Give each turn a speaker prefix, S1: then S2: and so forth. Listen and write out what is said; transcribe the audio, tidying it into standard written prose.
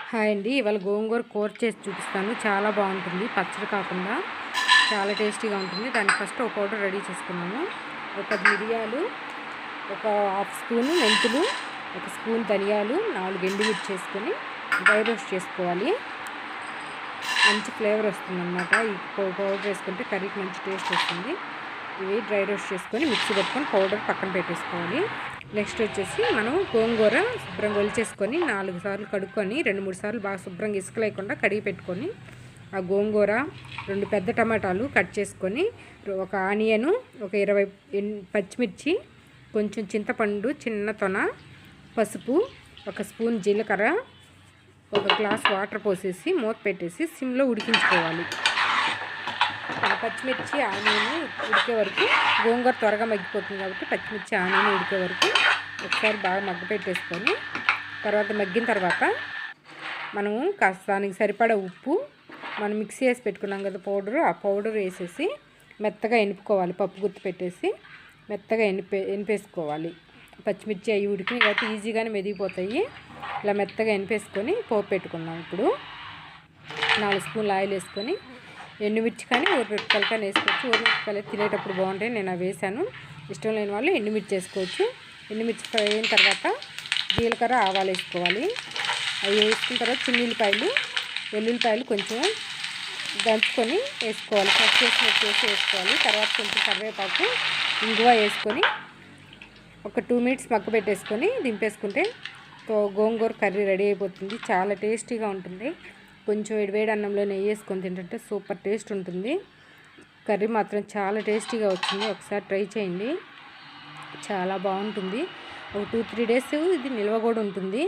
S1: Hi అండి. ఇవాళ గోంగూర కూర చేసి చూపిస్తాను. చాలా బాగుంటుంది. పచ్చడి కాకుండా చాలా టేస్టీగా ఉంటుంది. దానికి ఫస్ట్ ఒక పౌడర్ రెడీ చేసుకున్నాము. ఒక 10 మిరియాలు, ఒక హాఫ్ స్పూన్ మెంతులు, ఒక స్పూన్ ధనియాలు, 4 ఎండుమిర్చి చేసుకొని డ్రై రోస్ట్ చేసుకోవాలి. మంచి ఫ్లేవర్ వస్తుందన్నమాట. ఈ పౌడర్ వేసుకుంటే కర్రీకి మంచి టేస్ట్ వస్తుంది. ఇవి డ్రై రోస్ట్ చేసుకొని మిక్సీ పెట్టుకొని పౌడర్ పక్కన పెట్టేసుకోవాలి. నెక్స్ట్ వచ్చేసి మనం గోంగూర శుభ్రంగా ఒలిచేసుకొని 4 సార్లు కడుక్కొని 2-3 సార్లు బాగా శుభ్రంగా ఇసుక లేకుండా కడిగి పెట్టుకొని ఆ గోంగూర 2 పెద్ద టమాటాలు కట్ చేసుకొని ఒక ఆనియను, ఒక 20 పచ్చిమిర్చి, కొంచెం చింతపండు చిన్న తొన, పసుపు, ఒక స్పూన్ జీలకర్ర, ఒక గ్లాస్ వాటర్ పోసేసి మూత పెట్టేసి సిమ్లో ఉడికించుకోవాలి. పచ్చిమిర్చి ఆనియన్ ఉడికే వరకు, గోంగూర త్వరగా మగ్గిపోతుంది కాబట్టి పచ్చిమిర్చి ఆనియన్ ఉడికే వరకు ఒకసారి బాగా మగ్గపెట్టేసుకొని తర్వాత మగ్గిన తర్వాత మనము కాస్త దానికి సరిపడా ఉప్పు, మనం మిక్సీ వేసి పెట్టుకున్నాం కదా పౌడరు, ఆ పౌడర్ వేసేసి మెత్తగా ఎనుపుకోవాలి. పప్పు గుత్తి పెట్టేసి మెత్తగా ఎనిపేసుకోవాలి. పచ్చిమిర్చి అవి ఉడికినాయి కాబట్టి ఈజీగానే మెదిగిపోతాయి. ఇలా మెత్తగా ఎనిపేసుకొని పోపు పెట్టుకున్నాం. ఇప్పుడు 4 స్పూన్లు ఆయిల్ వేసుకొని ఎండుమిర్చి కానీ ఊరమిరపకాయలు కానీ వేసుకోవచ్చు. ఊరమిరపకాయలు తినేటప్పుడు బాగుంటాయి, నేను అవి వేసాను. ఇష్టం లేని వాళ్ళు ఎండుమిర్చి వేసుకోవచ్చు. ఎండుమిర్చి ఫ్రై అయిన తర్వాత జీలకర్ర, ఆవాలు వేసుకోవాలి. అవి వేసుకున్న తర్వాత చిన్నుల్లిపాయలు, వెల్లుల్లిపాయలు కొంచెం దంచుకొని వేసుకోవాలి. ఫ్రెష్ చేసి వేసుకోవాలి. తర్వాత కొంచెం కరివేపాకు, ఇంగువ వేసుకొని ఒక 2 మినిట్స్ మగ్గ పెట్టేసుకొని దింపేసుకుంటే గోంగూర కర్రీ రెడీ అయిపోతుంది. చాలా టేస్టీగా ఉంటుంది. కొంచెం వేడి అన్నంలో నెయ్యి వేసుకొని తింటుంటే సూపర్ టేస్ట్ ఉంటుంది. కర్రీ మాత్రం చాలా టేస్టీగా వచ్చింది. ఒకసారి ట్రై చేయండి, చాలా బాగుంటుంది. ఒక 2-3 డేస్ ఇది నిల్వ కూడా ఉంటుంది.